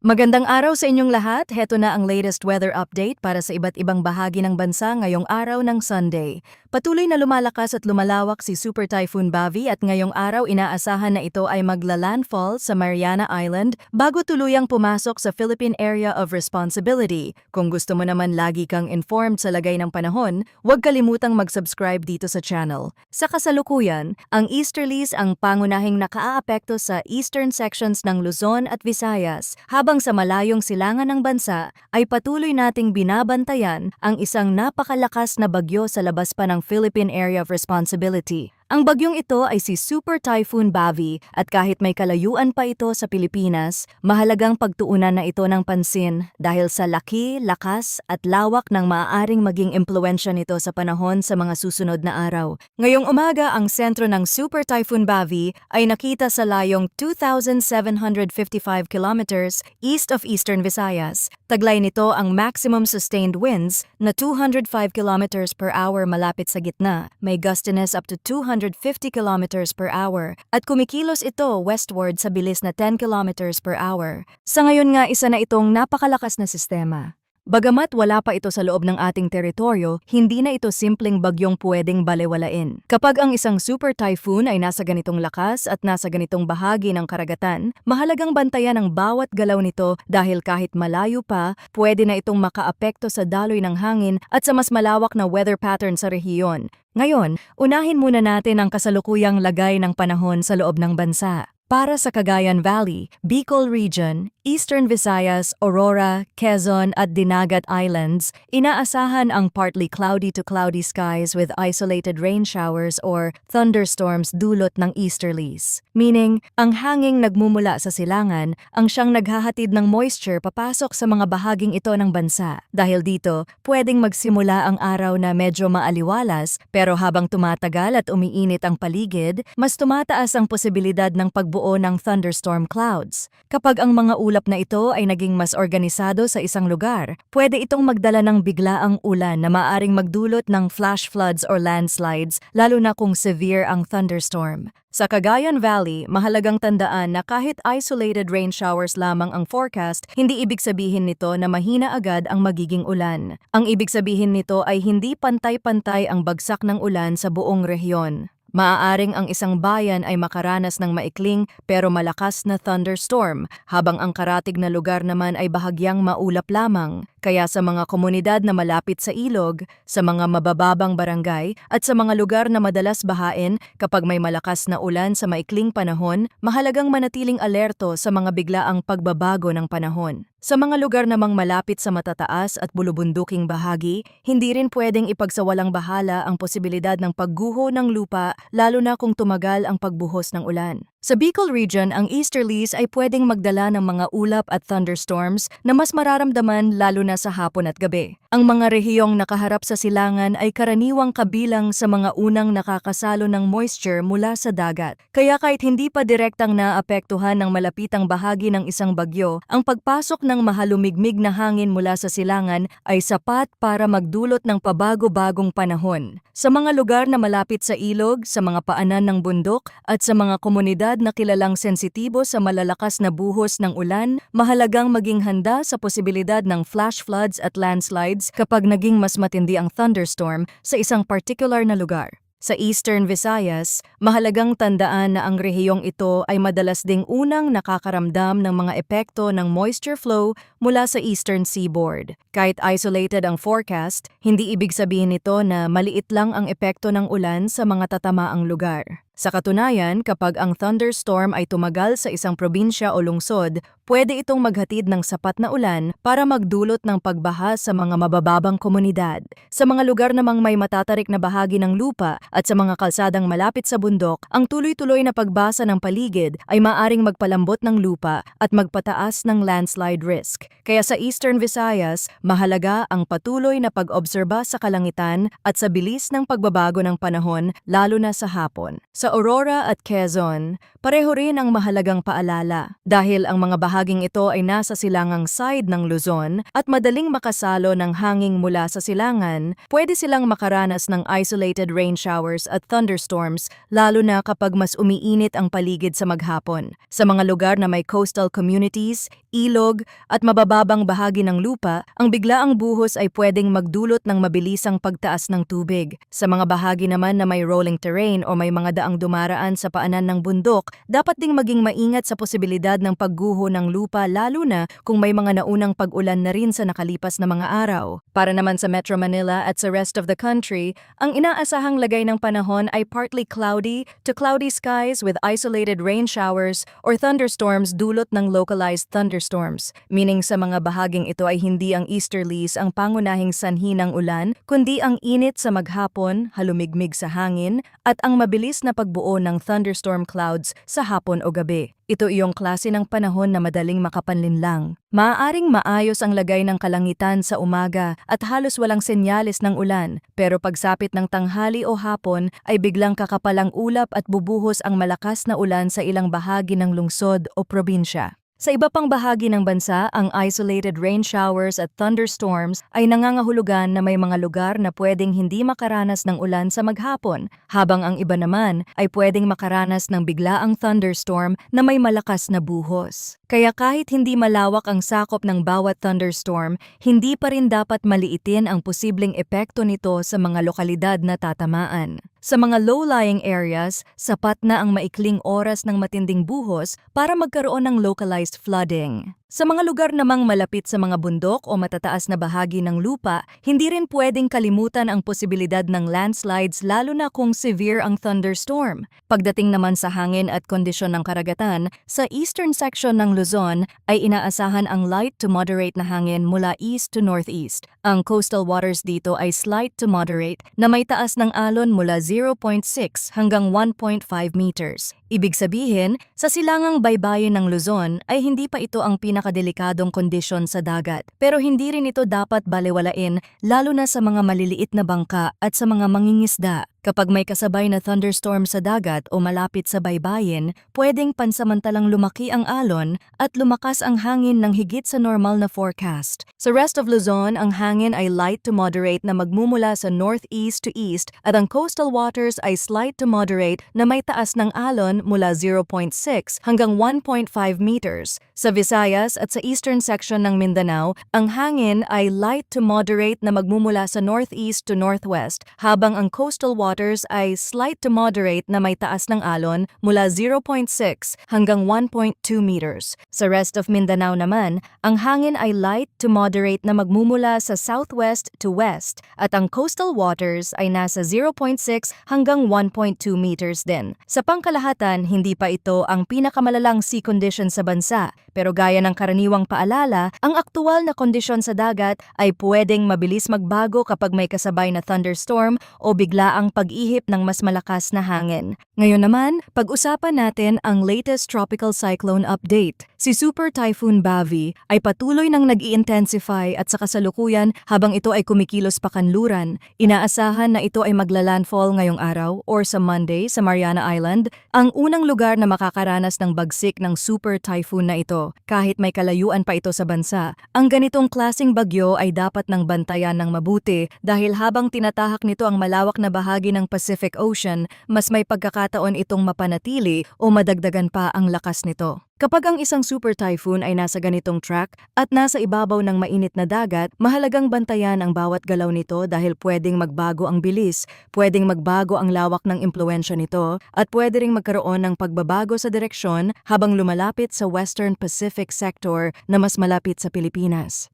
Magandang araw sa inyong lahat. Heto na ang latest weather update para sa iba't ibang bahagi ng bansa ngayong araw ng Sunday. Patuloy na lumalakas at lumalawak si Super Typhoon Bavi at ngayong araw inaasahan na ito ay magla-landfall sa Mariana Island bago tuluyang pumasok sa Philippine Area of Responsibility. Kung gusto mo naman lagi kang informed sa lagay ng panahon, huwag kalimutang mag-subscribe dito sa channel. Sa kasalukuyan, ang easterlies ang pangunahing nakaaapekto sa eastern sections ng Luzon at Visayas, habang sa malayong silangan ng bansa ay patuloy nating binabantayan ang isang napakalakas na bagyo sa labas pa ng Philippine Area of Responsibility. Ang bagyong ito ay si Super Typhoon Bavi at kahit may kalayuan pa ito sa Pilipinas, mahalagang pagtuunan na ito ng pansin dahil sa laki, lakas at lawak ng maaaring maging impluwensya nito sa panahon sa mga susunod na araw. Ngayong umaga, ang sentro ng Super Typhoon Bavi ay nakita sa layong 2,755 kilometers east of Eastern Visayas. Taglay nito ang maximum sustained winds na 205 kilometers per hour malapit sa gitna, may gustiness up to 250 kilometers per hour, at kumikilos ito westward sa bilis na 10 kilometers per hour. Sa ngayon nga, isa na itong napakalakas na sistema. Bagamat wala pa ito sa loob ng ating teritoryo, hindi na ito simpleng bagyong pwedeng balewalain. Kapag ang isang super typhoon ay nasa ganitong lakas at nasa ganitong bahagi ng karagatan, mahalagang bantayan ang bawat galaw nito dahil kahit malayo pa, pwede na itong makaapekto sa daloy ng hangin at sa mas malawak na weather pattern sa rehiyon. Ngayon, unahin muna natin ang kasalukuyang lagay ng panahon sa loob ng bansa. Para sa Cagayan Valley, Bicol Region, Eastern Visayas, Aurora, Quezon at Dinagat Islands, inaasahan ang partly cloudy to cloudy skies with isolated rain showers or thunderstorms dulot ng easterlies. Meaning, ang hanging nagmumula sa silangan ang siyang naghahatid ng moisture papasok sa mga bahaging ito ng bansa. Dahil dito, pwedeng magsimula ang araw na medyo maaliwalas pero habang tumatagal at umiinit ang paligid, mas tumataas ang posibilidad ng pagbuo ng thunderstorm clouds. Kapag ang mga ulap na ito ay naging mas organisado sa isang lugar, pwede itong magdala ng biglaang ulan na maaring magdulot ng flash floods or landslides, lalo na kung severe ang thunderstorm. Sa Cagayan Valley, mahalagang tandaan na kahit isolated rain showers lamang ang forecast, hindi ibig sabihin nito na mahina agad ang magiging ulan. Ang ibig sabihin nito ay hindi pantay-pantay ang bagsak ng ulan sa buong rehiyon. Maaaring ang isang bayan ay makaranas ng maikling pero malakas na thunderstorm, habang ang karatig na lugar naman ay bahagyang maulap lamang. Kaya sa mga komunidad na malapit sa ilog, sa mga mabababang barangay at sa mga lugar na madalas bahain kapag may malakas na ulan sa maikling panahon, mahalagang manatiling alerto sa mga biglaang pagbabago ng panahon. Sa mga lugar namang malapit sa matataas at bulubunduking bahagi, hindi rin pwedeng ipagsawalang bahala ang posibilidad ng pagguho ng lupa lalo na kung tumagal ang pagbuhos ng ulan. Sa Bicol Region, ang easterlies ay pwedeng magdala ng mga ulap at thunderstorms na mas mararamdaman lalo na sa hapon at gabi. Ang mga rehiyong nakaharap sa silangan ay karaniwang kabilang sa mga unang nakakasalo ng moisture mula sa dagat. Kaya kahit hindi pa direktang naapektuhan ng malapitang bahagi ng isang bagyo, ang pagpasok ng mahalumigmig na hangin mula sa silangan ay sapat para magdulot ng pabago-bagong panahon. Sa mga lugar na malapit sa ilog, sa mga paanan ng bundok at sa mga komunidad na kilalang sensitibo sa malalakas na buhos ng ulan, mahalagang maging handa sa posibilidad ng flash floods at landslides kapag naging mas matindi ang thunderstorm sa isang particular na lugar. Sa Eastern Visayas, mahalagang tandaan na ang rehiyong ito ay madalas ding unang nakakaramdam ng mga epekto ng moisture flow mula sa eastern seaboard. Kahit isolated ang forecast, hindi ibig sabihin nito na maliit lang ang epekto ng ulan sa mga tatamaang lugar. Sa katunayan, kapag ang thunderstorm ay tumagal sa isang probinsya o lungsod, pwede itong maghatid ng sapat na ulan para magdulot ng pagbaha sa mga mabababang komunidad. Sa mga lugar namang may matatarik na bahagi ng lupa at sa mga kalsadang malapit sa bundok, ang tuloy-tuloy na pagbasa ng paligid ay maaring magpalambot ng lupa at magpataas ng landslide risk. Kaya sa Eastern Visayas, mahalaga ang patuloy na pag-obserba sa kalangitan at sa bilis ng pagbabago ng panahon, lalo na sa hapon. Sa Aurora at Quezon, pareho rin ang mahalagang paalala dahil ang mga bahaging ito ay nasa silangang side ng Luzon at madaling makasalo ng hangin mula sa silangan, pwede silang makaranas ng isolated rain showers at thunderstorms lalo na kapag mas umiinit ang paligid sa maghapon. Sa mga lugar na may coastal communities, ilog, at mabababang bahagi ng lupa, ang biglaang buhos ay pwedeng magdulot ng mabilisang pagtaas ng tubig. Sa mga bahagi naman na may rolling terrain o may mga daang dumaraan sa paanan ng bundok, dapat ding maging maingat sa posibilidad ng pagguho ng lupa lalo na kung may mga naunang pag-ulan na rin sa nakalipas na mga araw. Para naman sa Metro Manila at sa rest of the country, ang inaasahang lagay ng panahon ay partly cloudy to cloudy skies with isolated rain showers or thunderstorms dulot ng localized thunderstorms, meaning sa mga bahaging ito ay hindi ang easterlies ang pangunahing sanhi ng ulan, kundi ang init sa maghapon, halumigmig sa hangin, at ang mabilis na pagbuo ng thunderstorm clouds sa hapon o gabi. Ito iyong klase ng panahon na madaling makapanlinlang. Maaaring maayos ang lagay ng kalangitan sa umaga at halos walang senyales ng ulan, pero pagsapit ng tanghali o hapon ay biglang kakapalang ulap at bubuhos ang malakas na ulan sa ilang bahagi ng lungsod o probinsya. Sa iba pang bahagi ng bansa, ang isolated rain showers at thunderstorms ay nangangahulugan na may mga lugar na pwedeng hindi makaranas ng ulan sa maghapon, habang ang iba naman ay pwedeng makaranas ng biglaang thunderstorm na may malakas na buhos. Kaya kahit hindi malawak ang sakop ng bawat thunderstorm, hindi pa rin dapat maliitin ang posibleng epekto nito sa mga lokalidad na tatamaan. Sa mga low-lying areas, sapat na ang maikling oras ng matinding buhos para magkaroon ng localized flooding. Sa mga lugar namang malapit sa mga bundok o matataas na bahagi ng lupa, hindi rin pwedeng kalimutan ang posibilidad ng landslides lalo na kung severe ang thunderstorm. Pagdating naman sa hangin at kondisyon ng karagatan, sa eastern section ng Luzon ay inaasahan ang light to moderate na hangin mula east to northeast. Ang coastal waters dito ay slight to moderate na may taas ng alon mula 0.6 hanggang 1.5 meters. Ibig sabihin, sa silangang baybayin ng Luzon ay hindi pa ito ang pinakadelikadong kondisyon sa dagat. Pero hindi rin ito dapat balewalain lalo na sa mga maliliit na bangka at sa mga mangingisda. Kapag may kasabay na thunderstorm sa dagat o malapit sa baybayin, pwedeng pansamantalang lumaki ang alon at lumakas ang hangin ng higit sa normal na forecast. Sa rest of Luzon, ang hangin ay light to moderate na magmumula sa northeast to east at ang coastal waters ay slight to moderate na may taas ng alon mula 0.6 hanggang 1.5 meters. Sa Visayas at sa eastern section ng Mindanao, ang hangin ay light to moderate na magmumula sa northeast to northwest, habang ang coastal waters ay slight to moderate na may taas ng alon mula 0.6 hanggang 1.2 meters. Sa rest of Mindanao naman, ang hangin ay light to moderate na magmumula sa southwest to west at ang coastal waters ay nasa 0.6 hanggang 1.2 meters din. Sa pangkalahatan, hindi pa ito ang pinakamalalang sea condition sa bansa, pero gaya ng karaniwang paalala, ang aktual na kondisyon sa dagat ay pwedeng mabilis magbago kapag may kasabay na thunderstorm o biglaang pag-ihip ng mas malakas na hangin. Ngayon naman, pag-usapan natin ang latest tropical cyclone update. Si Super Typhoon Bavi ay patuloy nang nag-i-intensify at sa kasalukuyan habang ito ay kumikilos pa kanluran. Inaasahan na ito ay magla-landfall ngayong araw or sa Monday sa Mariana Island, ang unang lugar na makakaranas ng bagsik ng Super Typhoon na ito. Kahit may kalayuan pa ito sa bansa, ang ganitong klasing bagyo ay dapat nang bantayan ng mabuti dahil habang tinatahak nito ang malawak na bahagi ng Pacific Ocean, mas may pagkakataon itong mapanatili o madagdagan pa ang lakas nito. Kapag ang isang super typhoon ay nasa ganitong track at nasa ibabaw ng mainit na dagat, mahalagang bantayan ang bawat galaw nito dahil pwedeng magbago ang bilis, pwedeng magbago ang lawak ng impluwensya nito, at pwede ring magkaroon ng pagbabago sa direksyon habang lumalapit sa Western Pacific sector na mas malapit sa Pilipinas.